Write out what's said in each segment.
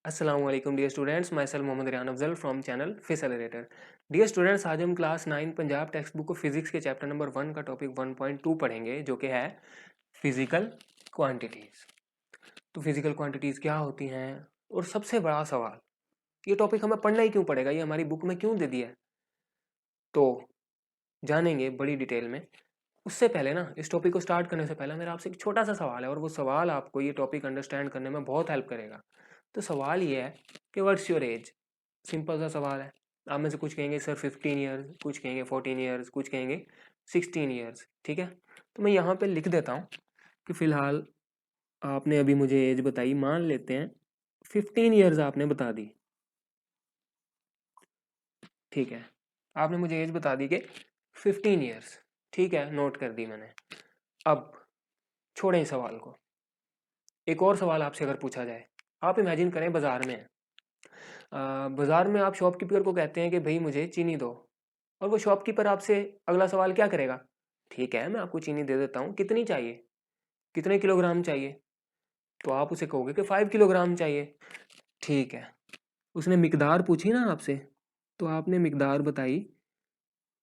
अस्सलाम वालेकुम dear students, myself Mohammad Riyan Afzal from channel फिसलरेटर। डियर स्टूडेंट्स, आज हम class 9 Punjab text book physics के चैप्टर नंबर 1 का टॉपिक 1.2 पढ़ेंगे, जो कि है फिजिकल क्वांटिटीज़। तो फिजिकल क्वांटिटीज़ क्या होती हैं, और सबसे बड़ा सवाल, ये टॉपिक हमें पढ़ना ही क्यों पड़ेगा, ये हमारी बुक में क्यों दे दिया है, तो जानेंगे बड़ी डिटेल में। उससे पहले ना, इस टॉपिक को स्टार्ट करने से पहले मेरा आपसे एक छोटा सा सवाल है, और वो सवाल आपको ये टॉपिक अंडरस्टैंड करने में बहुत हेल्प करेगा। तो सवाल ये है कि व्हाट्स योर एज। सिंपल सा सवाल है। आप में से कुछ कहेंगे सर 15 ईयर्स, कुछ कहेंगे 14 ईयर्स, कुछ कहेंगे 16 ईयर्स। ठीक है, तो मैं यहाँ पे लिख देता हूँ कि फ़िलहाल आपने अभी मुझे एज बताई, मान लेते हैं 15 ईयर्स आपने बता दी। ठीक है, आपने मुझे एज बता दी कि 15 ईयर्स। ठीक है, नोट कर दी मैंने। अब छोड़ें इस सवाल को। एक और सवाल आपसे अगर पूछा जाए, आप इमेजिन करें बाज़ार में बाज़ार में आप शॉपकीपर को कहते हैं कि भाई मुझे चीनी दो, और वो शॉपकीपर आपसे अगला सवाल क्या करेगा? ठीक है, मैं आपको चीनी दे देता हूँ, कितनी चाहिए, कितने किलोग्राम चाहिए? तो आप उसे कहोगे कि 5 किलोग्राम चाहिए। ठीक है, उसने मिकदार पूछी ना आपसे, तो आपने मिकदार बताई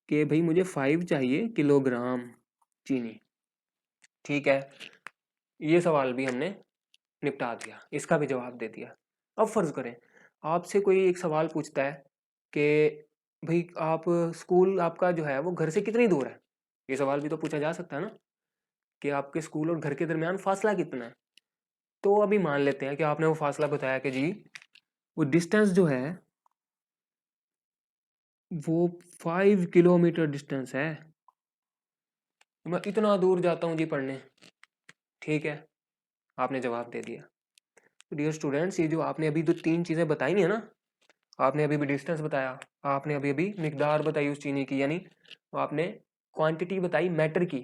कि भाई मुझे 5 चाहिए किलोग्राम चीनी। ठीक है, ये सवाल भी हमने निपटा दिया, इसका भी जवाब दे दिया। अब फ़र्ज़ करें आपसे कोई एक सवाल पूछता है कि भाई आप स्कूल आपका जो है वो घर से कितनी दूर है? ये सवाल भी तो पूछा जा सकता है ना, कि आपके स्कूल और घर के दरमियान फासला कितना है। तो अभी मान लेते हैं कि आपने वो फासला बताया कि जी वो डिस्टेंस जो है वो 5 किलोमीटर डिस्टेंस है, तो मैं इतना दूर जाता हूँ जी पढ़ने। ठीक है, आपने जवाब दे दिया। तो डियर स्टूडेंट्स, ये जो आपने अभी जो 3 चीज़ें बताई है ना, आपने अभी भी डिस्टेंस बताया, आपने अभी अभी मिकदार बताई उस चीनी की, यानी आपने क्वांटिटी बताई मैटर की।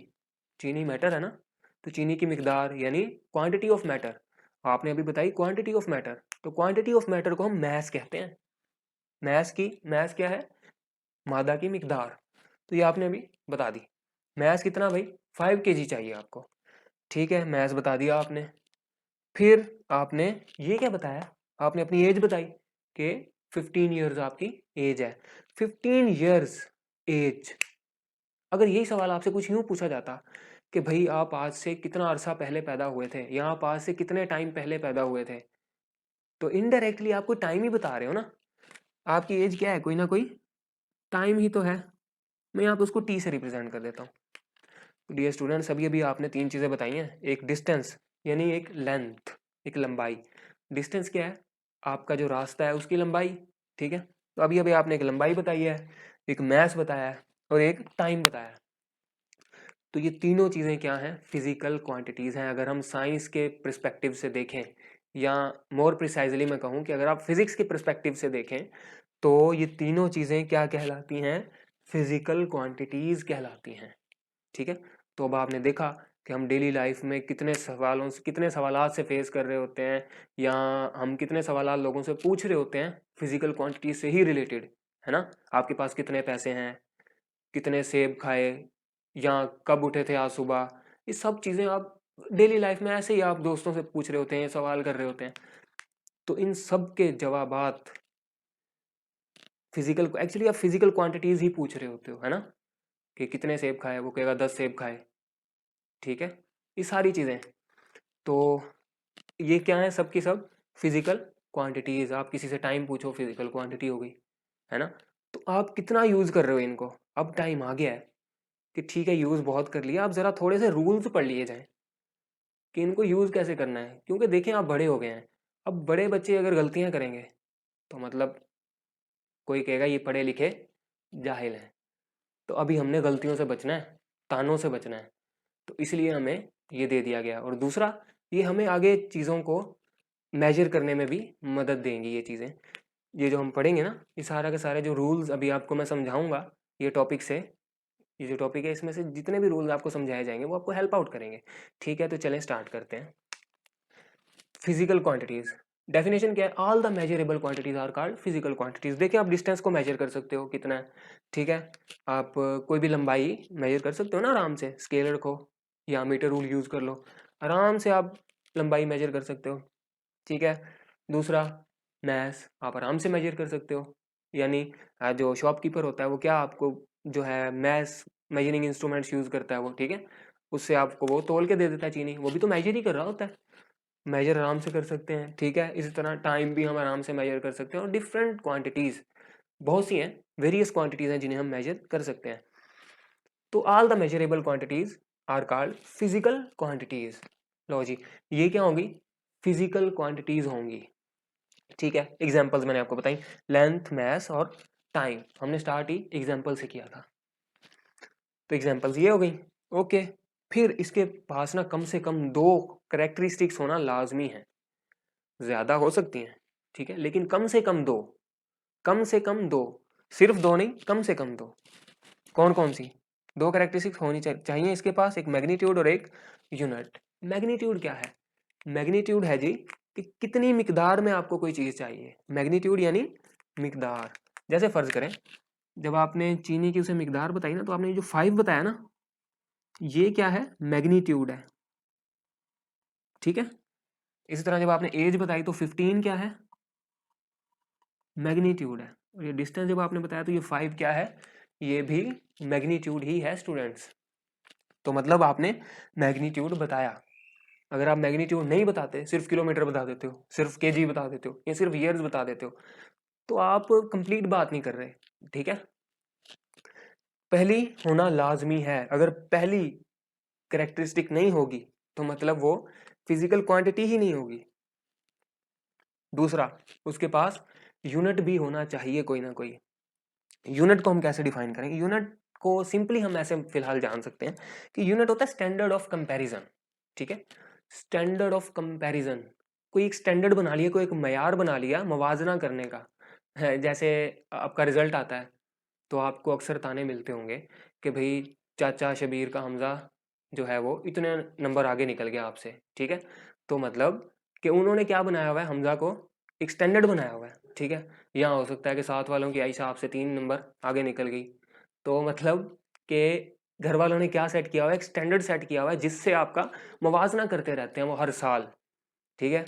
चीनी मैटर है ना, तो चीनी की मिकदार यानी क्वांटिटी ऑफ मैटर। आपने अभी बताई क्वांटिटी ऑफ मैटर, तो क्वांटिटी ऑफ मैटर को हम मैस कहते हैं। मैस क्या है? मादा की मिकदार। तो ये आपने अभी बता दी। मैस कितना भाई? 5 kg चाहिए आपको। ठीक है, मैस बता दिया आपने। फिर आपने ये क्या बताया? आपने अपनी एज बताई कि 15 ईयर्स आपकी एज है। 15 ईयर्स एज, अगर यही सवाल आपसे कुछ यूं पूछा जाता कि भाई आप आज से कितना अरसा पहले पैदा हुए थे, या आप आज से कितने टाइम पहले पैदा हुए थे, तो इनडायरेक्टली आपको टाइम ही बता रहे हो ना। आपकी एज क्या है? कोई ना कोई टाइम ही तो है। मैं यहाँ पे उसको टी से रिप्रेजेंट कर देता हूँ। डियर स्टूडेंट्स, अभी अभी आपने 3 चीज़ें बताई हैं। एक डिस्टेंस यानी एक लेंथ, एक लंबाई। डिस्टेंस क्या है? आपका जो रास्ता है उसकी लंबाई। ठीक है, तो अभी अभी आपने एक लंबाई बताई है, एक मैस बताया है, और एक टाइम बताया है। तो ये तीनों चीज़ें क्या हैं? फिजिकल क्वांटिटीज़ हैं। अगर हम साइंस के पर्सपेक्टिव से देखें, या मोर प्रिसाइजली मैं कहूँ कि अगर आप फिजिक्स के पर्सपेक्टिव से देखें, तो ये तीनों चीज़ें क्या कहलाती हैं? फिजिकल क्वांटिटीज़ कहलाती हैं। ठीक है, तो अब आपने देखा कि हम डेली लाइफ में कितने सवालात से फेस कर रहे होते हैं, या हम कितने सवालात लोगों से पूछ रहे होते हैं फिजिकल क्वांटिटी से ही रिलेटेड, है ना। आपके पास कितने पैसे हैं, कितने सेब खाए, या कब उठे थे आज सुबह। ये सब चीज़ें आप डेली लाइफ में ऐसे ही आप दोस्तों से पूछ रहे होते हैं, सवाल कर रहे होते हैं। तो इन सब के जवाबात फिजिकल, एक्चुअली आप फिजिकल क्वांटिटीज ही पूछ रहे होते हो, है ना। कि कितने सेब खाए, वो कहेगा 10 सेब खाए। ठीक है, ये सारी चीज़ें, तो ये क्या है? सब की सब फिजिकल क्वांटिटीज। आप किसी से टाइम पूछो, फिजिकल क्वांटिटी हो गई, है ना। तो आप कितना यूज़ कर रहे हो इनको। अब टाइम आ गया है कि ठीक है, यूज़ बहुत कर लिया, अब ज़रा थोड़े से रूल्स पढ़ लिए जाएं कि इनको यूज़ कैसे करना है। क्योंकि देखें, आप बड़े हो गए हैं। अब बड़े बच्चे अगर गलतियां करेंगे, तो मतलब कोई कहेगा ये पढ़े लिखे जाहिल हैं। तो अभी हमने गलतियों से बचना है, तानों से बचना है, तो इसलिए हमें ये दे दिया गया। और दूसरा, ये हमें आगे चीज़ों को मेजर करने में भी मदद देंगी ये चीज़ें। ये जो हम पढ़ेंगे ना, ये सारा के सारे जो रूल्स अभी आपको मैं समझाऊंगा ये टॉपिक से, ये जो टॉपिक है इसमें से जितने भी रूल्स आपको समझाए जाएंगे वो आपको हेल्प आउट करेंगे। ठीक है, तो चलें स्टार्ट करते हैं। फिजिकल क्वांटिटीज डेफिनेशन क्या है? All the measurable quantities are called physical quantities. देखिए, आप डिस्टेंस को मेजर कर सकते हो कितना है। ठीक है, आप कोई भी लंबाई मेजर कर सकते हो ना आराम से, स्केल रखो या मीटर रूल यूज कर लो, आराम से आप लंबाई मेजर कर सकते हो। ठीक है, दूसरा, मैथ्स आप आराम से मेजर कर सकते हो। यानी जो शॉपकीपर होता है वो क्या आपको जो है मैथ्स मेजरिंग इंस्ट्रूमेंट्स यूज़ करता है वो, ठीक है, उससे आपको वो तोल के दे देता है चीनी, वो भी तो मेजर ही कर रहा होता है। मेजर आराम से कर सकते हैं, ठीक है। इसी तरह टाइम भी हम आराम से मेजर कर सकते हैं, और डिफरेंट क्वांटिटीज़ बहुत सी हैं, वेरियस क्वांटिटीज़ हैं जिन्हें हम मेजर कर सकते हैं। तो all the measurable quantities are called physical quantities. लो जी, ये क्या होंगी? फिजिकल क्वांटिटीज़ होंगी, ठीक है। एग्जांपल्स मैंने आपको बताई, लेंथ, मास और टाइम, हमने स्टार्ट ही एग्जांपल से किया था। तो एग्जांपल्स ये हो गई, ओके। फिर इसके पास ना कम से कम दो करेक्टरिस्टिक्स होना लाजमी है, ज्यादा हो सकती हैं, ठीक है, लेकिन कम से कम दो, कम से कम दो, सिर्फ दो नहीं, कम से कम दो। कौन कौन सी दो करेक्टरिस्टिक्स होनी चाहिए इसके पास? एक मैग्नीट्यूड और एक यूनिट। मैग्नीट्यूड क्या है? मैग्नीट्यूड है जी कि कितनी मिकदार में आपको कोई चीज चाहिए, मैग्नीट्यूड यानी मिकदार। जैसे फर्ज करें जब आपने चीनी की उसे मिकदार बताई ना, तो आपने जो 5 बताया ना, ये क्या है? मैग्नीट्यूड है, ठीक है। इसी तरह जब आपने एज बताई तो 15 क्या है? मैग्नीट्यूड है। और ये डिस्टेंस जब आपने बताया तो ये 5 क्या है? ये भी मैग्नीट्यूड ही है स्टूडेंट्स। तो मतलब आपने मैग्नीट्यूड बताया। अगर आप मैग्नीट्यूड नहीं बताते, सिर्फ किलोमीटर बता देते हो, सिर्फ केजी बता देते हो, या सिर्फ ईयर्स बता देते हो, तो आप कंप्लीट बात नहीं कर रहे, ठीक है। पहली होना लाजमी है, अगर पहली करेक्टरिस्टिक नहीं होगी तो मतलब वो फिजिकल क्वांटिटी ही नहीं होगी। दूसरा, उसके पास यूनिट भी होना चाहिए कोई ना कोई। यूनिट को हम कैसे डिफाइन करेंगे? यूनिट को सिंपली हम ऐसे फिलहाल जान सकते हैं कि यूनिट होता है स्टैंडर्ड ऑफ कंपैरिजन, ठीक है। स्टैंडर्ड ऑफ कंपैरिजन, कोई एक स्टैंडर्ड बना लिया, कोई एक मयार बना लिया मवाजना करने का है। जैसे आपका रिजल्ट आता है तो आपको अक्सर ताने मिलते होंगे कि भाई चाचा शबीर का हमजा जो है वो इतने नंबर आगे निकल गया आपसे, ठीक है। तो मतलब कि उन्होंने क्या बनाया हुआ है, हमजा को एक स्टैंडर्ड बनाया हुआ है, ठीक है। यहाँ हो सकता है कि साथ वालों की आयशा आपसे 3 नंबर आगे निकल गई, तो मतलब कि घर वालों ने क्या सेट किया हुआ है? एक स्टैंडर्ड सेट किया हुआ है जिससे आपका मवाजना करते रहते हैं वो हर साल, ठीक है।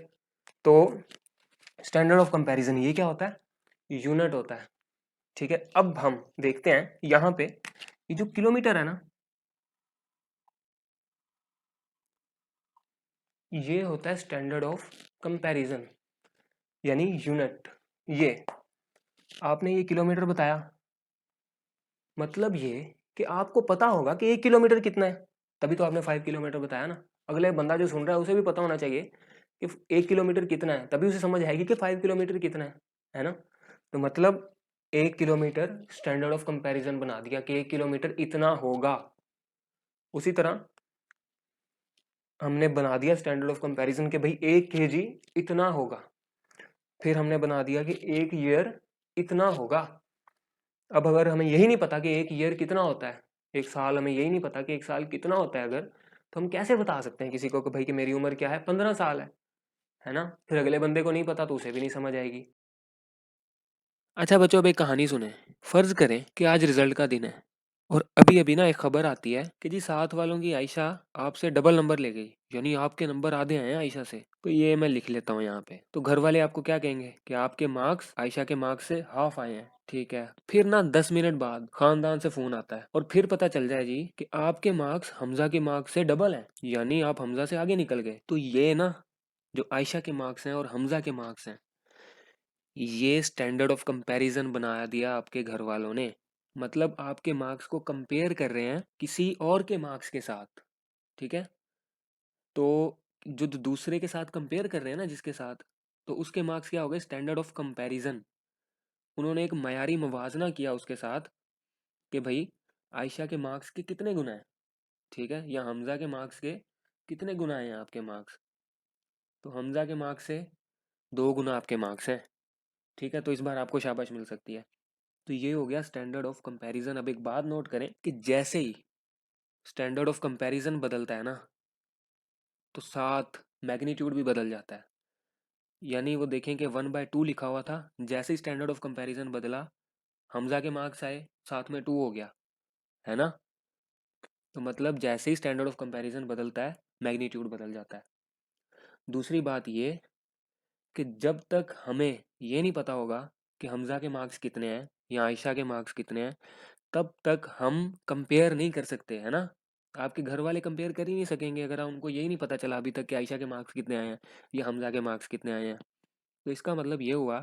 तो स्टैंडर्ड ऑफ कंपैरिजन ये क्या होता है? यूनिट होता है, ठीक है। अब हम देखते हैं यहाँ पे ये जो किलोमीटर है ना, ये होता है स्टैंडर्ड ऑफ कंपैरिजन यानी यूनिट। ये आपने ये किलोमीटर बताया, मतलब ये कि आपको पता होगा कि 1 किलोमीटर कितना है, तभी तो आपने 5 किलोमीटर बताया ना। अगले बंदा जो सुन रहा है उसे भी पता होना चाहिए कि 1 किलोमीटर कितना है, तभी उसे समझ आएगी कि 5 किलोमीटर कितना है ना। तो मतलब 1 किलोमीटर स्टैंडर्ड ऑफ कंपैरिजन बना दिया कि 1 किलोमीटर इतना होगा। उसी तरह हमने बना दिया स्टैंडर्ड ऑफ कंपैरिजन के भाई 1 केजी इतना होगा। फिर हमने बना दिया कि 1 ईयर इतना होगा। अब अगर हमें यही नहीं पता कि 1 ईयर कितना होता है, एक साल, हमें यही नहीं पता कि एक साल कितना होता है, अगर तो हम कैसे बता सकते हैं किसी को कि भाई कि मेरी उम्र क्या है, 15 साल है ना। फिर अगले बंदे को नहीं पता तो उसे भी नहीं समझ आएगी। अच्छा बच्चों, अब एक कहानी सुने। फर्ज करें कि आज रिजल्ट का दिन है और अभी अभी ना एक खबर आती है कि जी साथ वालों की आयशा आपसे डबल नंबर ले गई, यानी आपके नंबर आधे आए हैं आयशा से। तो ये मैं लिख लेता हूँ यहाँ पे। तो घर वाले आपको क्या कहेंगे कि आपके मार्क्स आयशा के मार्क्स से हाफ आए हैं, ठीक है। फिर ना 10 मिनट बाद खानदान से फोन आता है और फिर पता चल जाए जी कि आपके मार्क्स हमजा के मार्क्स से डबल हैं, यानी आप हमजा से आगे निकल गए। तो ये ना जो आयशा के मार्क्स हैं और हमजा के मार्क्स हैं, ये स्टैंडर्ड ऑफ कंपैरिजन बना दिया आपके घर वालों ने। मतलब आपके मार्क्स को कंपेयर कर रहे हैं किसी और के मार्क्स के साथ, ठीक है। तो जो दूसरे के साथ कंपेयर कर रहे हैं ना, जिसके साथ, तो उसके मार्क्स क्या हो गए? Standard of comparison. उन्होंने एक मयारी मुवाजना किया उसके साथ कि भाई आयशा के मार्क्स के कितने गुना है, ठीक है, या हमजा के मार्क्स के कितने गुना हैं आपके मार्क्स। तो हमजा के मार्क्स से 2 गुना आपके मार्क्स हैं, ठीक है। तो इस बार आपको शाबाश मिल सकती है। तो ये हो गया स्टैंडर्ड ऑफ कंपैरिजन। अब एक बात नोट करें कि जैसे ही स्टैंडर्ड ऑफ कंपैरिजन बदलता है ना, तो साथ मैग्नीट्यूड भी बदल जाता है। यानी वो देखें कि 1/2 लिखा हुआ था, जैसे ही स्टैंडर्ड ऑफ कंपैरिजन बदला, हमजा के मार्क्स आए, साथ में 2 हो गया, है ना। तो मतलब जैसे ही स्टैंडर्ड ऑफ कंपैरिजन बदलता है, मैग्नीट्यूड बदल जाता है। दूसरी बात ये कि जब तक हमें ये नहीं पता होगा कि हमज़ा के मार्क्स कितने हैं या आयशा के मार्क्स कितने हैं, तब तक हम कंपेयर नहीं कर सकते, है ना? आपके घर वाले कंपेयर कर ही नहीं सकेंगे अगर उनको यही नहीं पता चला अभी तक कि आयशा के मार्क्स कितने आए हैं या हमज़ा के मार्क्स कितने आए हैं। तो इसका मतलब ये हुआ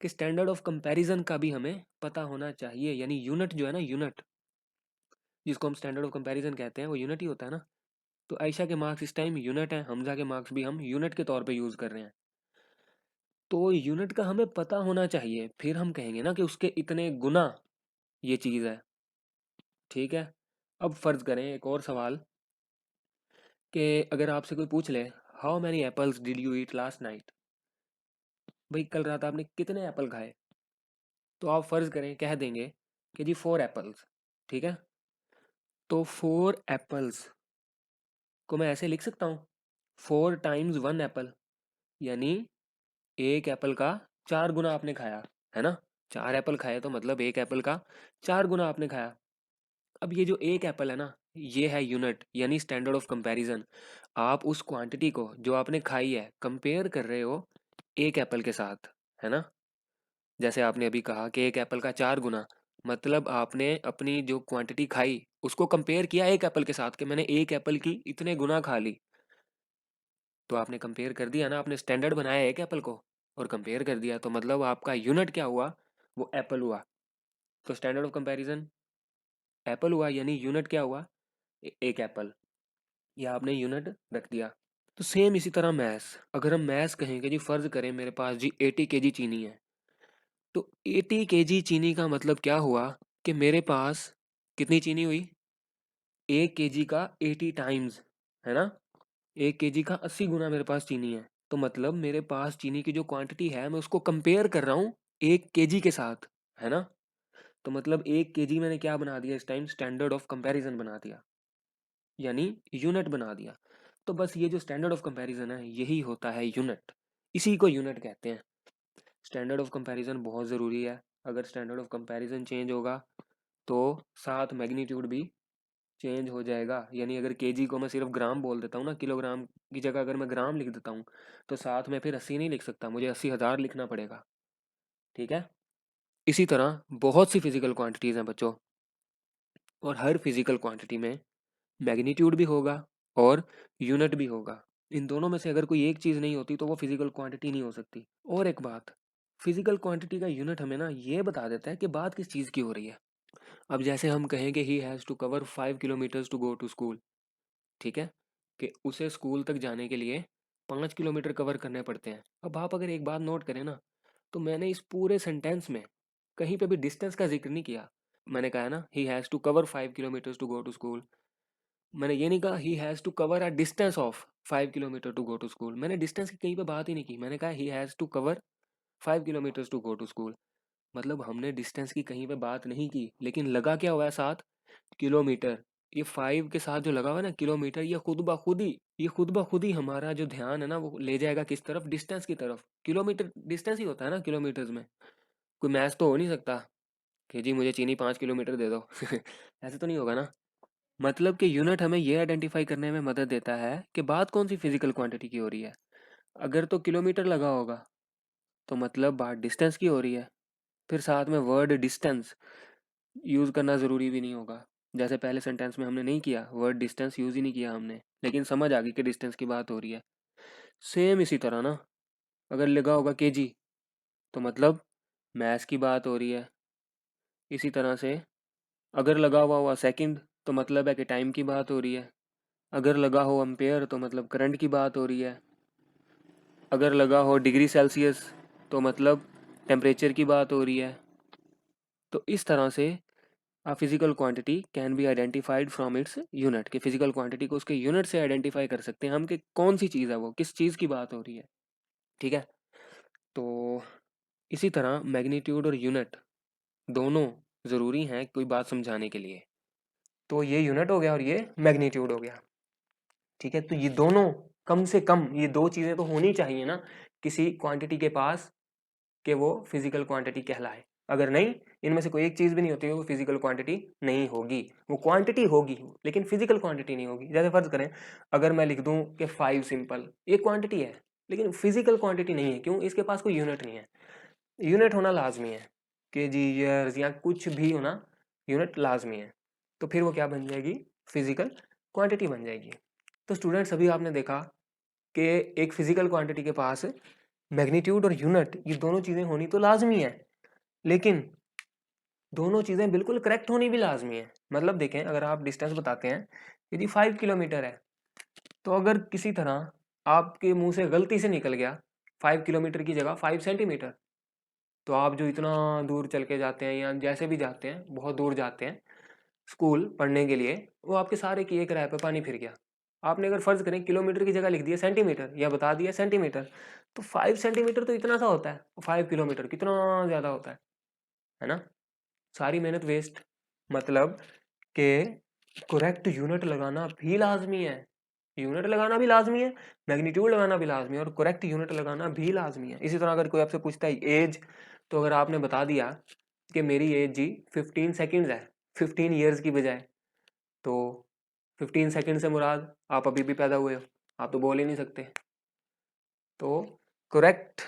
कि स्टैंडर्ड ऑफ कंपैरिजन का भी हमें पता होना चाहिए, यानी यूनिट जो है ना, यूनिट जिसको हम स्टैंडर्ड ऑफ कंपैरिजन कहते हैं, वो यूनिट ही होता है ना। तो आयशा के मार्क्स इस टाइम यूनिट है, हमज़ा के मार्क्स भी हम यूनिट के तौर पे यूज़ कर रहे हैं। तो यूनिट का हमें पता होना चाहिए, फिर हम कहेंगे ना कि उसके इतने गुना ये चीज़ है, ठीक है? अब फ़र्ज़ करें एक और सवाल कि अगर आपसे कोई पूछ ले, how many apples did you eat last night? भाई कल रात आपने कितने एप्पल खाए? तो आप फ़र्ज़ करें कह देंगे कि जी 4 एप्पल्स, ठीक है? तो 4 एप्पल्स को मैं ऐसे लिख सकता हूँ, 4 टाइम्स 1 एप्पल, यानी एक एप्पल का 4 गुना आपने खाया, है ना? 4 एप्पल खाए तो मतलब एक एप्पल का 4 गुना आपने खाया। अब ये जो एक एप्पल है ना, ये है यूनिट, यानी स्टैंडर्ड ऑफ कंपैरिजन। आप उस क्वांटिटी को जो आपने खाई है कंपेयर कर रहे हो एक एप्पल के साथ, है ना? जैसे आपने अभी कहा कि एक एप्पल का 4 गुना, मतलब आपने अपनी जो क्वांटिटी खाई उसको कंपेयर किया एक एप्पल के साथ कि मैंने एक एप्पल की इतने गुना खा ली। तो आपने कंपेयर कर दिया ना, आपने स्टैंडर्ड बनाया एक एप्पल को और कंपेयर कर दिया, तो मतलब आपका यूनिट क्या हुआ? वो एप्पल हुआ। तो स्टैंडर्ड ऑफ कंपैरिजन एप्पल हुआ, यानी यूनिट क्या हुआ? एक एप्पल। या आपने यूनिट रख दिया। तो सेम इसी तरह मैथ्स, अगर हम मैथ्स कहेंगे जी, फर्ज करें मेरे पास जी 80 केजी चीनी है, तो 80 केजी चीनी का मतलब क्या हुआ कि मेरे पास कितनी चीनी हुई? 1 केजी का 80 टाइम्स, है ना? 1 केजी का 80 गुना मेरे पास चीनी है। तो मतलब मेरे पास चीनी की जो क्वांटिटी है मैं उसको कंपेयर कर रहा हूँ 1 केजी के साथ, है ना? तो मतलब 1 केजी मैंने क्या बना दिया इस टाइम? स्टैंडर्ड ऑफ कंपैरिजन बना दिया, यानी यूनिट बना दिया। तो बस ये जो स्टैंडर्ड ऑफ कंपैरिजन है यही होता है यूनिट, इसी को यूनिट कहते हैं। स्टैंडर्ड ऑफ कंपैरिजन बहुत ज़रूरी है। अगर स्टैंडर्ड ऑफ कंपैरिजन चेंज होगा तो साथ मैग्नीट्यूड भी चेंज हो जाएगा, यानी अगर केजी को मैं सिर्फ ग्राम बोल देता हूँ ना, किलोग्राम की जगह अगर मैं ग्राम लिख देता हूँ तो साथ में फिर 80 नहीं लिख सकता, मुझे 80,000 लिखना पड़ेगा, ठीक है? इसी तरह बहुत सी फिजिकल क्वांटिटीज़ हैं बच्चों, और हर फिजिकल क्वांटिटी में मैग्नीट्यूड भी होगा और यूनिट भी होगा। इन दोनों में से अगर कोई एक चीज़ नहीं होती तो वो फिजिकल क्वांटिटी नहीं हो सकती। और एक बात, फिजिकल क्वांटिटी का यूनिट हमें ना ये बता देता है कि बात किस चीज़ की हो रही है। अब जैसे हम कहें कि he has to cover 5 kilometres to go to school, ठीक है? कि उसे स्कूल तक जाने के लिए 5 किलोमीटर कवर करने पड़ते हैं। अब आप अगर एक बात नोट करें ना, तो मैंने इस पूरे सेंटेंस में कहीं पे भी डिस्टेंस का जिक्र नहीं किया। मैंने कहा ना, he has to cover 5 kilometres to go to school. मैंने ये नहीं कहा he has to cover a distance of 5 kilometre to go to school. मैंने डिस्टेंस की कहीं पे बात ही नहीं की। मैंने कहा he has to cover 5 kilometres to go to school. मतलब हमने डिस्टेंस की कहीं पे बात नहीं की, लेकिन लगा क्या हुआ है साथ? किलोमीटर। ये 5 के साथ जो लगा हुआ है ना किलोमीटर, ये खुद ब खुद ही हमारा जो ध्यान है ना वो ले जाएगा किस तरफ? डिस्टेंस की तरफ। किलोमीटर डिस्टेंस ही होता है ना किलोमीटर्स में। कोई मैच तो हो नहीं सकता कि जी मुझे चीनी 5 किलोमीटर दे दो ऐसे तो नहीं होगा ना। मतलब कि यूनिट हमें ये आइडेंटिफाई करने में मदद देता है कि बात कौन सी फिजिकल क्वांटिटी की हो रही है। अगर तो किलोमीटर लगा होगा तो मतलब बात डिस्टेंस की हो रही है। फिर साथ में वर्ड डिस्टेंस यूज़ करना ज़रूरी भी नहीं होगा। जैसे पहले सेंटेंस में हमने नहीं किया, वर्ड डिस्टेंस यूज़ ही नहीं किया हमने, लेकिन समझ आ गई कि डिस्टेंस की बात हो रही है। सेम इसी तरह ना, अगर लगा होगा केजी तो मतलब मैथ्स की बात हो रही है। इसी तरह से अगर लगा हुआ सेकंड तो मतलब है कि टाइम की बात हो रही है। अगर लगा हो एम्पेयर तो मतलब करंट की बात हो रही है। अगर लगा हो डिग्री सेल्सियस तो मतलब टेम्परेचर की बात हो रही है। तो इस तरह से a physical quantity can be identified from its unit, कि फिजिकल क्वांटिटी को उसके यूनिट से आइडेंटिफाई कर सकते हैं हम कि कौन सी चीज़ है, वो किस चीज़ की बात हो रही है, ठीक है? तो इसी तरह मैग्नीट्यूड और यूनिट दोनों ज़रूरी हैं कोई बात समझाने के लिए। तो ये यूनिट हो गया और ये मैग्नीट्यूड हो गया, ठीक है? तो ये दोनों, कम से कम ये दो चीज़ें तो होनी चाहिए ना किसी क्वांटिटी के पास कि वो फिजिकल क्वांटिटी कहलाए। अगर नहीं, इनमें से कोई एक चीज़ भी नहीं होती है वो फिजिकल क्वांटिटी नहीं होगी। वो क्वांटिटी होगी लेकिन फिजिकल क्वांटिटी नहीं होगी। जैसे फर्ज करें अगर मैं लिख दूं कि 5 सिंपल, ये क्वांटिटी है, लेकिन फिजिकल क्वांटिटी नहीं है। क्यों? इसके पास कोई यूनिट नहीं है। यूनिट होना लाजमी है, केजी, ईयर्स या कुछ भी होना यूनिट लाजमी है। तो फिर वो क्या बन जाएगी? फिजिकल क्वांटिटी बन जाएगी। तो स्टूडेंट्स अभी आपने देखा कि एक फिजिकल क्वांटिटी के पास मैग्नीट्यूड और यूनिट ये दोनों चीज़ें होनी तो लाजमी है, लेकिन दोनों चीज़ें बिल्कुल करेक्ट होनी भी लाजमी है। मतलब देखें, अगर आप डिस्टेंस बताते हैं, यदि 5 किलोमीटर है, तो अगर किसी तरह आपके मुंह से गलती से निकल गया 5 किलोमीटर की जगह 5 सेंटीमीटर, तो आप जो इतना दूर चल के जाते हैं या जैसे भी जाते हैं, बहुत दूर जाते हैं स्कूल पढ़ने के लिए, वो आपके सारे किए किराए पे पानी फिर गया। आपने अगर फर्ज करें किलोमीटर की जगह लिख दिया सेंटीमीटर या बता दिया सेंटीमीटर, तो 5 सेंटीमीटर तो इतना सा होता है, 5 किलोमीटर कितना ज़्यादा होता है ना? सारी मेहनत वेस्ट। मतलब के करेक्ट यूनिट लगाना भी लाजमी है, यूनिट लगाना भी लाजमी है, मैग्नीट्यूड लगाना भी लाजमी है, और करेक्ट यूनिट लगाना भी लाजमी है। इसी तरह अगर कोई आपसे पूछता है एज, तो अगर आपने बता दिया कि मेरी एज जी 15 सेकेंड्स है 15 ईयर्स की बजाय, तो 15 सेकेंड से मुराद आप अभी भी पैदा हुए हो, आप तो बोल ही नहीं सकते। तो करेक्ट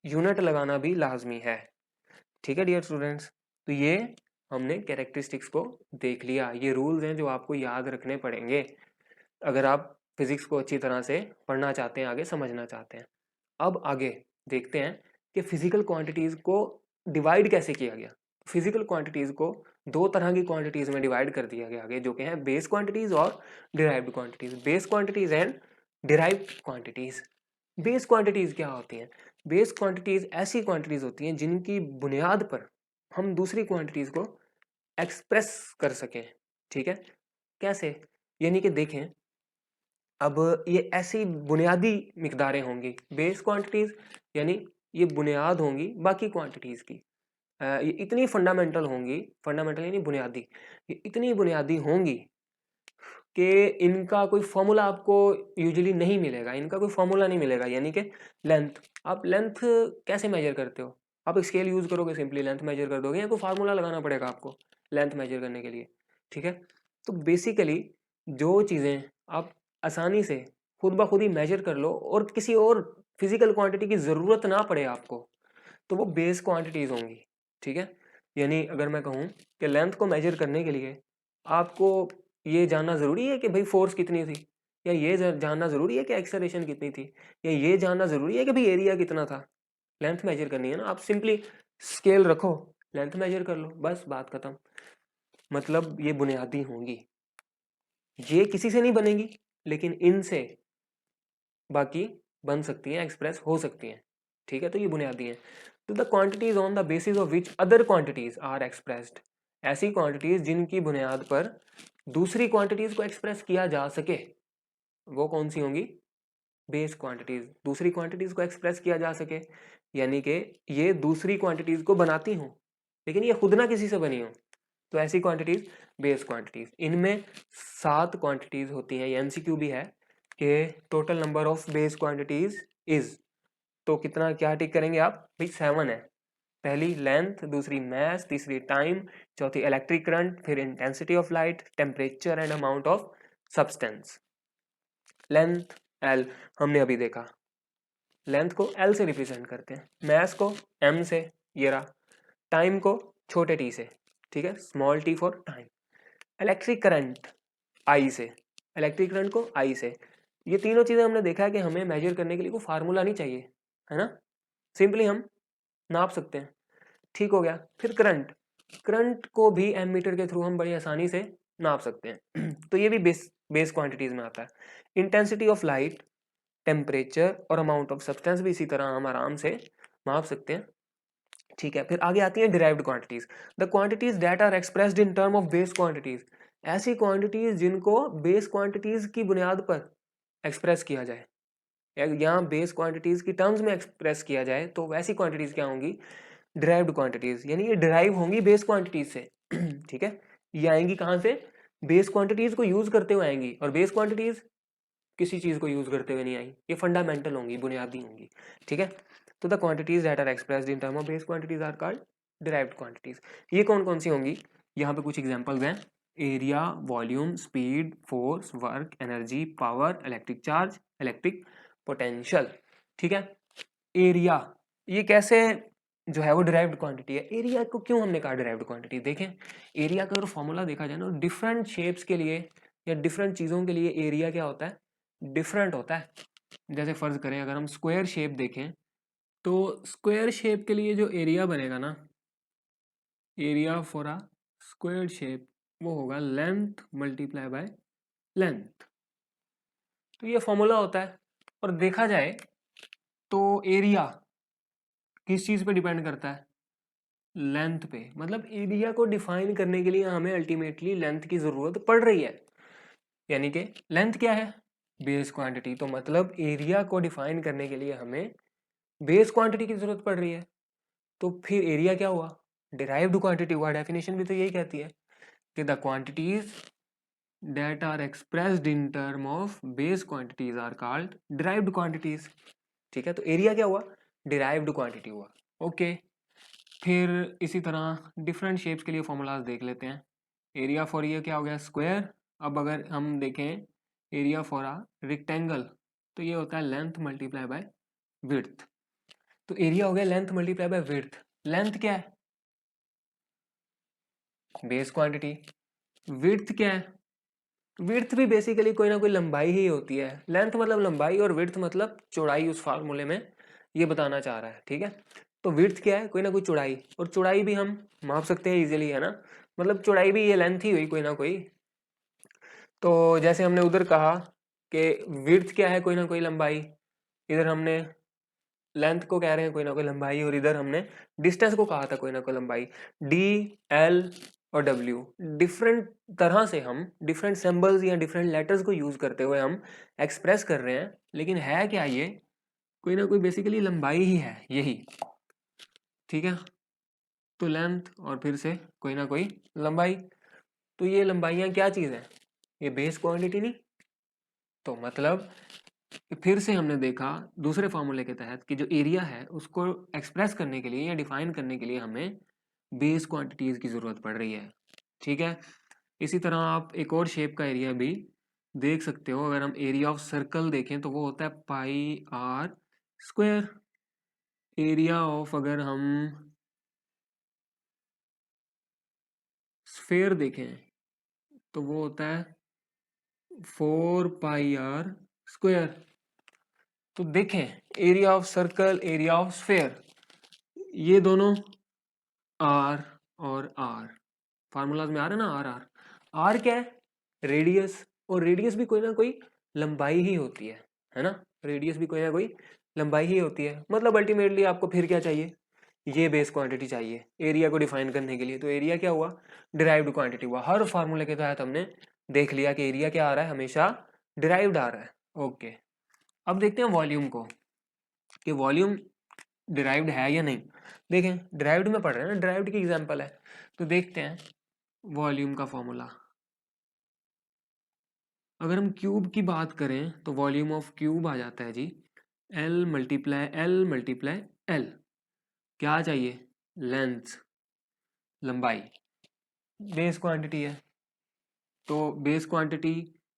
यूनिट लगाना भी लाजमी है। ठीक है डियर स्टूडेंट्स, तो ये हमने कैरेक्टरिस्टिक्स को देख लिया। ये रूल्स हैं जो आपको याद रखने पड़ेंगे अगर आप फिजिक्स को अच्छी तरह से पढ़ना चाहते हैं, आगे समझना चाहते हैं। अब आगे देखते हैं कि फिजिकल क्वांटिटीज को डिवाइड कैसे किया गया। फिजिकल क्वांटिटीज को दो तरह की क्वांटिटीज में डिवाइड कर दिया गया आगे, जो कि हैं बेस क्वांटिटीज और derived quantities. Base quantities and derived quantities. Base quantities क्या होती हैं? बेस क्वांटिटीज ऐसी क्वांटिटीज होती हैं जिनकी बुनियाद पर हम दूसरी क्वांटिटीज को एक्सप्रेस कर सकें। ठीक है, कैसे? यानी कि देखें, अब ये ऐसी बुनियादी मिकदारें होंगी बेस क्वांटिटीज, यानी ये बुनियाद होंगी बाकी क्वांटिटीज की। ये इतनी फंडामेंटल होंगी, फंडामेंटल यानी बुनियादी, ये इतनी बुनियादी होंगी कि इनका कोई फॉर्मूला आपको यूजुअली नहीं मिलेगा, इनका कोई फॉर्मूला नहीं मिलेगा। यानी कि लेंथ, आप लेंथ कैसे मेजर करते हो? आप स्केल यूज करोगे, सिंपली लेंथ मेजर कर दोगे, या कोई फार्मूला लगाना पड़ेगा आपको लेंथ मेजर करने के लिए? ठीक है, तो बेसिकली जो चीज़ें आप आसानी से खुद ब खुद ही मेजर कर लो और किसी और फिजिकल क्वांटिटी की ज़रूरत ना पड़े आपको, तो वो बेस क्वांटिटीज़ होंगी। ठीक है, यानी अगर मैं कहूँ कि लेंथ को मेजर करने के लिए आपको ये जानना ज़रूरी है कि भाई फोर्स कितनी थी, या ये जानना ज़रूरी है कि एक्सेलरेशन कितनी थी, या ये जानना ज़रूरी है कि भाई एरिया कितना था। लेंथ मेजर करनी है ना, आप सिंपली स्केल रखो, लेंथ मेजर कर लो, बस बात खत्म। मतलब ये बुनियादी होंगी, ये किसी से नहीं बनेगी, लेकिन इनसे बाकी बन सकती हैं, एक्सप्रेस हो सकती हैं। ठीक है, तो ये बुनियादी हैं। तो the quantities on the basis of which other quantities are expressed, ऐसी क्वांटिटीज जिनकी बुनियाद पर दूसरी क्वांटिटीज को एक्सप्रेस किया जा सके, वो कौन सी होंगी? Base quantities. दूसरी क्वांटिटीज को एक्सप्रेस किया जा सके, यानी कि ये दूसरी क्वांटिटीज को बनाती हों, लेकिन ये खुद ना किसी से बनी हो, तो ऐसी क्वांटिटीज बेस क्वांटिटीज। इनमें 7 क्वांटिटीज होती हैं, ये एमसीक्यू भी है कि total number of base quantities is, तो कितना क्या टिक करेंगे आप? भाई 7 है। पहली लेंथ, दूसरी मैस, तीसरी टाइम, चौथी इलेक्ट्रिक करंट, फिर intensity of light, temperature and amount of substance. Length L हमने अभी देखा, लेंथ को एल से रिप्रेजेंट करते हैं, मैस को एम से, ये रहा, टाइम को छोटे टी से, ठीक है, small T for time, electric current I से, इलेक्ट्रिक करंट को आई से। ये तीनों चीज़ें हमने देखा है कि हमें मेजर करने के लिए कोई फार्मूला नहीं चाहिए, है ना, सिंपली हम नाप सकते हैं। ठीक हो गया। फिर करंट, करंट को भी एमीटर के थ्रू हम बड़ी आसानी से नाप सकते हैं तो ये भी बेस क्वांटिटीज में आता है। इंटेंसिटी ऑफ लाइट, टेम्परेचर और अमाउंट ऑफ सब्सटेंस भी इसी तरह हम आराम से माप सकते हैं। ठीक है, फिर आगे आती है derived quantities, the quantities that are expressed in term of base quantities, ऐसी क्वांटिटीज जिनको बेस क्वांटिटीज की बुनियाद पर एक्सप्रेस किया जाए, यहाँ बेस क्वांटिटीज की टर्म्स में एक्सप्रेस किया जाए, तो वैसी क्वांटिटीज क्या होंगी? डिराइव्ड क्वांटिटीज, यानी ये डिराइव होंगी बेस क्वांटिटीज से ठीक है, ये आएंगी कहाँ से? बेस क्वांटिटीज को यूज करते हुए आएंगी, और बेस क्वांटिटीज किसी चीज को यूज करते हुए नहीं आई, ये फंडामेंटल होंगी, बुनियादी होंगी। ठीक है, तो the quantities that are expressed in term of base quantities are called derived quantities. ये कौन कौन सी होंगी? यहाँ पे कुछ एग्जांपल्स हैं, area, volume, speed, force, work, energy, power, electric charge, electric potential. ठीक है। एरिया, ये कैसे जो है वो डिराइव्ड क्वांटिटी है। एरिया को क्यों हमने कहा डिराइव्ड क्वांटिटी, देखें एरिया का अगर फॉर्मूला देखा जाए ना, डिफरेंट शेप्स के लिए या डिफरेंट चीज़ों के लिए एरिया क्या होता है, डिफरेंट होता है। जैसे फर्ज करें अगर हम स्क्वायर शेप देखें, तो स्क्वायर शेप के लिए जो एरिया बनेगा ना, area for a square shape, वो होगा लेंथ मल्टीप्लाई बाय लेंथ। तो ये फॉर्मूला होता है। और देखा जाए तो एरिया किस चीज़ पे डिपेंड करता है, लेंथ पे। मतलब एरिया को डिफाइन करने के लिए हमें अल्टीमेटली लेंथ की ज़रूरत पड़ रही है। यानी कि लेंथ क्या है, बेस क्वांटिटी। तो मतलब एरिया को डिफाइन करने के लिए हमें बेस क्वांटिटी की ज़रूरत पड़ रही है। तो फिर एरिया क्या हुआ, डिराइव्ड क्वांटिटी हुआ। डेफिनेशन भी तो यही कहती है कि the quantities that are expressed in term of base quantities are called derived quantities। ठीक है, तो एरिया क्या हुआ, डिराइव्ड क्वांटिटी हुआ। ओके, फिर इसी तरह डिफरेंट शेप्स के लिए फॉर्मूलाज देख लेते हैं। एरिया फॉर ये क्या हो गया, स्क्वायर। अब अगर हम देखें एरिया फॉर अ रेक्टेंगल, तो ये होता है लेंथ मल्टीप्लाई बाय विड्थ। तो एरिया हो गया length multiply by width. Length क्या है, बेस क्वांटिटी। विड्थ क्या है, विड्थ भी बेसिकली कोई ना कोई लंबाई ही होती है। लेंथ मतलब लंबाई और विड्थ मतलब चौड़ाई, उस फार्मूले में ये बताना चाह रहा है। ठीक है, तो विड्थ क्या है, कोई ना कोई चौड़ाई, और चौड़ाई भी हम माप सकते हैं इजीली, है ना। मतलब चौड़ाई भी ये लेंथ ही हुई कोई ना कोई। तो जैसे हमने उधर कहा कि विड्थ क्या है, कोई ना कोई लंबाई, इधर हमने लेंथ को कह रहे हैं कोई ना कोई लंबाई, और इधर हमने डिस्टेंस को कहा था कोई ना कोई लंबाई। डी, एल और डब्ल्यू, डिफरेंट तरह से हम डिफरेंट सिंबल्स या डिफरेंट लेटर्स को यूज करते हुए हम एक्सप्रेस कर रहे हैं, लेकिन है क्या ये, कोई ना कोई बेसिकली लंबाई ही है यही। ठीक है, तो लेंथ और फिर से कोई ना कोई लंबाई। तो ये लंबाइयाँ क्या चीज़ है, ये बेस क्वांटिटी नहीं। तो मतलब फिर से हमने देखा दूसरे फॉर्मूले के तहत कि जो एरिया है उसको एक्सप्रेस करने के लिए या डिफाइन करने के लिए हमें बेस क्वांटिटीज की ज़रूरत पड़ रही है। ठीक है, इसी तरह आप एक और शेप का एरिया भी देख सकते हो। अगर हम एरिया ऑफ सर्कल देखें तो वो होता है पाई आर स्क्वायर। एरिया ऑफ अगर हम स्फेयर देखें तो वो होता है 4 पाई आर स्क्वायर। तो देखें area of circle, area of sphere, ये दोनों आर और आर फार्मूलाज में आ रहा है ना, आर आर। आर क्या है, रेडियस, और रेडियस भी कोई ना कोई लंबाई ही होती है ना। रेडियस भी कोई ना कोई लंबाई ही होती है। मतलब अल्टीमेटली आपको फिर क्या चाहिए, ये बेस क्वांटिटी चाहिए एरिया को डिफाइन करने के लिए। तो एरिया क्या हुआ, डिराइव्ड क्वांटिटी हुआ। हर फार्मूले के तहत हमने देख लिया कि एरिया क्या आ रहा है, हमेशा डिराइव्ड आ रहा है। ओके, अब देखते हैं वॉल्यूम को, कि वॉल्यूम डिराइव्ड है या नहीं। देखें डिराइव्ड में पढ़ रहे हैं ना, डिराइव्ड की एग्जांपल है। तो देखते हैं वॉल्यूम का फॉर्मूला। अगर हम क्यूब की बात करें तो वॉल्यूम ऑफ क्यूब आ जाता है जी एल मल्टीप्लाई एल। क्या चाहिए, लेंथ, लंबाई, बेस क्वांटिटी है। तो बेस क्वांटिटी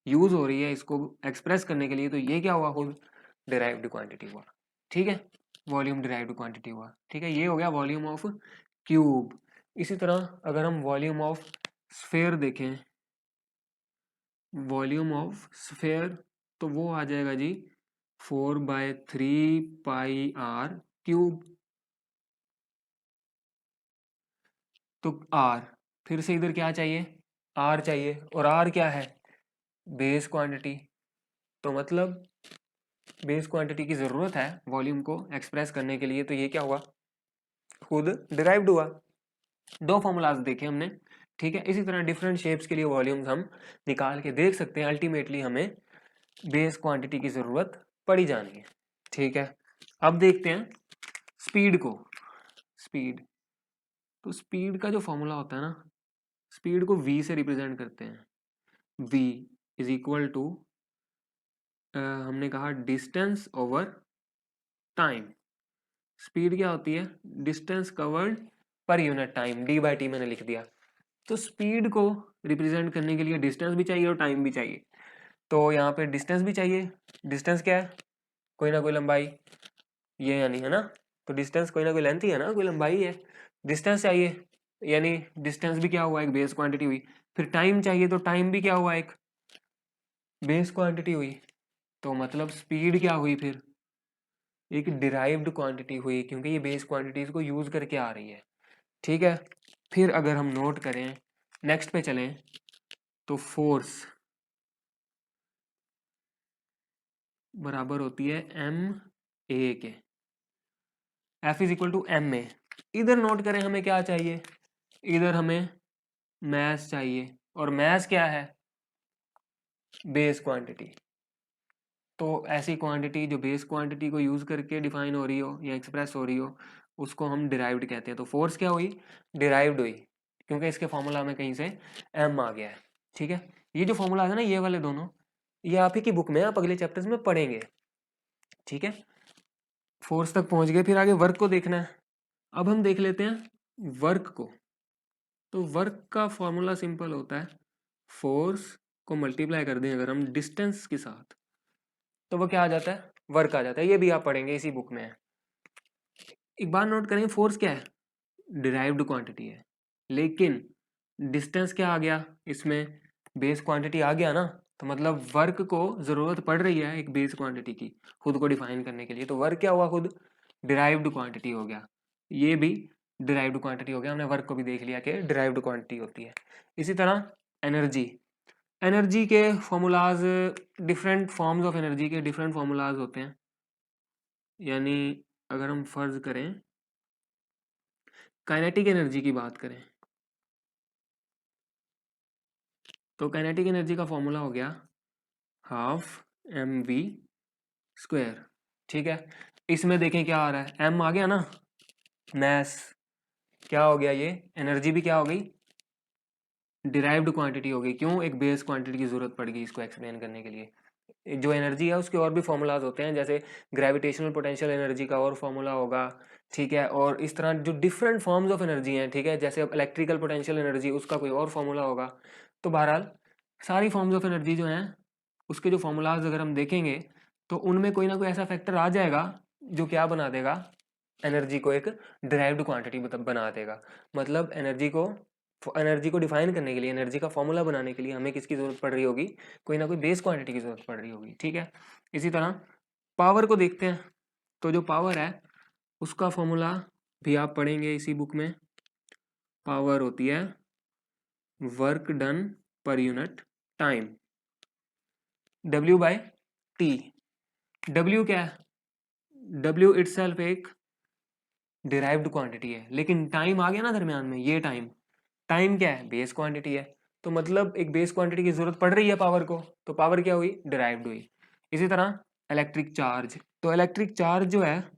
यूज हो रही है इसको एक्सप्रेस करने के लिए, तो ये क्या हुआ, खुद डिराइव्ड क्वांटिटी हुआ। ठीक है, वॉल्यूम डिराइव्ड क्वांटिटी हुआ। ठीक है, ये हो गया वॉल्यूम ऑफ क्यूब। इसी तरह अगर हम वॉल्यूम ऑफ स्फेयर देखें, वॉल्यूम ऑफ स्फेयर, तो वो आ जाएगा जी 4/3 पाई आर क्यूब। तो आर, फिर से इधर क्या चाहिए, आर चाहिए, और आर क्या है, बेस क्वांटिटी। तो मतलब बेस क्वांटिटी की ज़रूरत है वॉल्यूम को एक्सप्रेस करने के लिए, तो ये क्या हुआ, खुद डिराइव्ड हुआ। दो फॉर्मूलाज देखे हमने। ठीक है, इसी तरह डिफरेंट शेप्स के लिए वॉल्यूम्स हम निकाल के देख सकते हैं। अल्टीमेटली हमें बेस क्वांटिटी की ज़रूरत पड़ी जानी है। ठीक है, अब देखते हैं स्पीड को। स्पीड, तो स्पीड का जो फॉर्मूला होता है ना, स्पीड को v से रिप्रेजेंट करते हैं। v इज इक्वल टू, हमने कहा डिस्टेंस ओवर टाइम। स्पीड क्या होती है, डिस्टेंस कवर्ड पर यूनिट टाइम, d/t मैंने लिख दिया। तो स्पीड को रिप्रेजेंट करने के लिए डिस्टेंस भी चाहिए और टाइम भी चाहिए। तो यहाँ पे डिस्टेंस भी चाहिए। डिस्टेंस क्या है, कोई ना कोई लंबाई, ये यानी है ना, तो डिस्टेंस कोई ना कोई लेंथ ही है ना, कोई लंबाई है, डिस्टेंस चाहिए, यानी डिस्टेंस भी क्या हुआ, एक बेस क्वांटिटी हुई। फिर टाइम चाहिए, तो टाइम भी क्या हुआ, एक बेस क्वांटिटी हुई। तो मतलब स्पीड क्या हुई, फिर एक डिराइव्ड क्वांटिटी हुई, क्योंकि ये बेस क्वांटिटीज को यूज करके आ रही है। ठीक है, फिर अगर हम नोट करें, नेक्स्ट पे चलें, तो फोर्स बराबर होती है एम ए के, F is equal to M A. इधर नोट करें हमें क्या चाहिए, इधर हमें मैस चाहिए, और मैस क्या है, बेस क्वांटिटी। तो ऐसी क्वांटिटी जो बेस क्वांटिटी को यूज करके डिफाइन हो रही हो या एक्सप्रेस हो रही हो, उसको हम डिराइव्ड कहते हैं। तो फोर्स क्या हुई, डिराइव्ड हुई, क्योंकि इसके फॉर्मूला में कहीं से एम आ गया है। ठीक है, ये जो फॉर्मूला है ना, ये वाले दोनों, ये आप ही की बुक में, आप अगले चैप्टर्स में पढ़ेंगे। ठीक है, फोर्स तक पहुंच गए, फिर आगे वर्क को देखना है। अब हम देख लेते हैं वर्क को। तो वर्क का फॉर्मूला सिंपल होता है, फोर्स को मल्टीप्लाई कर दें अगर हम डिस्टेंस के साथ, तो वो क्या आ जाता है, वर्क आ जाता है। ये भी आप पढ़ेंगे, इसी बुक में है। एक बार नोट करें, फोर्स क्या है, डिराइव्ड क्वांटिटी है, लेकिन डिस्टेंस क्या आ गया इसमें, बेस क्वांटिटी आ गया ना, तो मतलब वर्क को जरूरत पड़ रही है एक बेस क्वांटिटी की खुद को डिफाइन करने के लिए। तो वर्क क्या हुआ, खुद डिराइव्ड क्वांटिटी हो गया, ये भी डिराइव्ड क्वांटिटी हो गया। हमने वर्क को भी देख लिया कि डिराइव्ड क्वांटिटी होती है। इसी तरह एनर्जी, एनर्जी के formulas, different forms of energy के डिफरेंट फॉर्मूलाज होते हैं। यानी अगर हम फर्ज करें काइनेटिक एनर्जी की बात करें, तो काइनेटिक एनर्जी का फॉर्मूला हो गया हाफ एम वी स्क्वायर। ठीक है, इसमें देखें क्या आ रहा है, एम आ गया ना, मैस क्या हो गया, ये एनर्जी भी क्या हो गई, डिराइव्ड क्वांटिटी हो गई। क्यों, एक बेस क्वांटिटी की जरूरत पड़ गई इसको एक्सप्लेन करने के लिए। जो एनर्जी है उसके और भी फॉर्मूलाज होते हैं, जैसे ग्रेविटेशनल पोटेंशियल एनर्जी का और फॉर्मूला होगा। ठीक है, और इस तरह जो डिफरेंट फॉर्म्स ऑफ एनर्जी हैं, ठीक है, जैसे अब इलेक्ट्रिकल पोटेंशियल एनर्जी, उसका कोई और फॉर्मूला होगा। तो बहरहाल सारी फॉर्म्स ऑफ एनर्जी जो हैं, उसके जो फॉर्मूलाज अगर हम देखेंगे, तो उनमें कोई ना कोई ऐसा फैक्टर आ जाएगा जो क्या बना देगा, एनर्जी को एक डिराइव्ड क्वांटिटी बना देगा। मतलब एनर्जी को डिफाइन करने के लिए, एनर्जी का फॉर्मूला बनाने के लिए हमें किसकी जरूरत पड़ रही होगी, कोई ना कोई बेस क्वांटिटी की जरूरत पड़ रही होगी। ठीक है, इसी तरह पावर को देखते हैं। तो जो पावर है उसका फॉर्मूला भी आप पढ़ेंगे इसी बुक में। पावर होती है work done per unit time, W by T. W क्या है, W इटसेल्फ एक डिराइव्ड क्वांटिटी है, लेकिन टाइम आ गया ना दरमियान में, ये टाइम, टाइम क्या है, बेस क्वांटिटी है। तो मतलब एक बेस क्वांटिटी की जरूरत पड़ रही है पावर को, तो पावर क्या हुई, डिराइव्ड हुई। इसी तरह इलेक्ट्रिक चार्ज, तो इलेक्ट्रिक चार्ज जो है,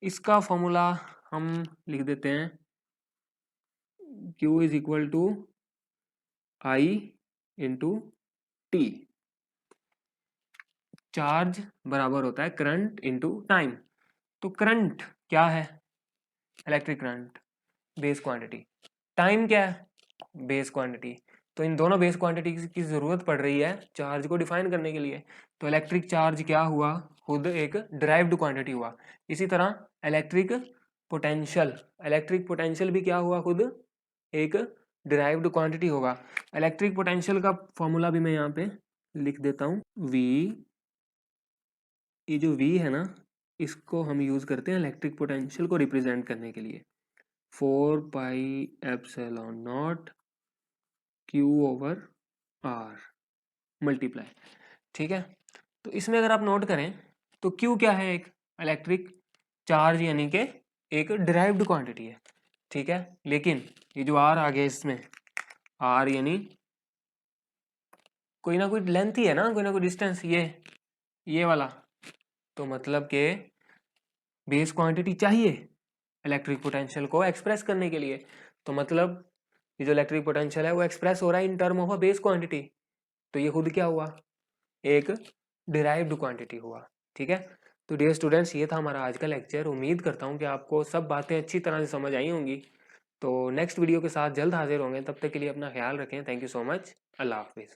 इसका फॉर्मूला हम लिख देते हैं, Q is equal to I into T. Charge बराबर होता है करंट इंटू टाइम। तो करंट क्या है, electric current, base quantity. Time क्या है, बेस क्वांटिटी। तो इन दोनों बेस क्वांटिटी की जरूरत पड़ रही है चार्ज को डिफाइन करने के लिए। तो इलेक्ट्रिक चार्ज क्या हुआ, खुद एक डिराइव्ड क्वांटिटी हुआ। इसी तरह पोटेंशियल इलेक्ट्रिक पोटेंशियल भी क्या हुआ, खुद एक डिराइव्ड क्वांटिटी होगा। इलेक्ट्रिक पोटेंशियल का फॉर्मूला भी मैं यहाँ पे लिख देता हूँ, V। ये जो V है ना, इसको हम यूज करते हैं इलेक्ट्रिक पोटेंशियल को रिप्रेजेंट करने के लिए, 4πε0 Q/R मल्टीप्लाई। ठीक है, तो इसमें अगर आप नोट करें, तो Q क्या है, एक इलेक्ट्रिक चार्ज, यानी कि एक डिराइव्ड क्वांटिटी है। ठीक है, लेकिन ये जो R आ गया इसमें, R यानी कोई ना कोई लेंथ ही है ना, कोई ना कोई डिस्टेंस, ये वाला। तो मतलब के बेस क्वांटिटी चाहिए इलेक्ट्रिक पोटेंशियल को एक्सप्रेस करने के लिए। तो मतलब ये जो इलेक्ट्रिक पोटेंशियल है वो एक्सप्रेस हो रहा है इन term of a base quantity. तो ये खुद क्या हुआ, एक डिराइव्ड क्वांटिटी हुआ। ठीक है, तो डियर स्टूडेंट्स, ये था हमारा आज का लेक्चर। उम्मीद करता हूँ कि आपको सब बातें अच्छी तरह से समझ आई होंगी। तो नेक्स्ट वीडियो के साथ जल्द हाजिर होंगे, तब तक के लिए अपना ख्याल रखें। थैंक यू सो मच, अल्लाह हाफिज़।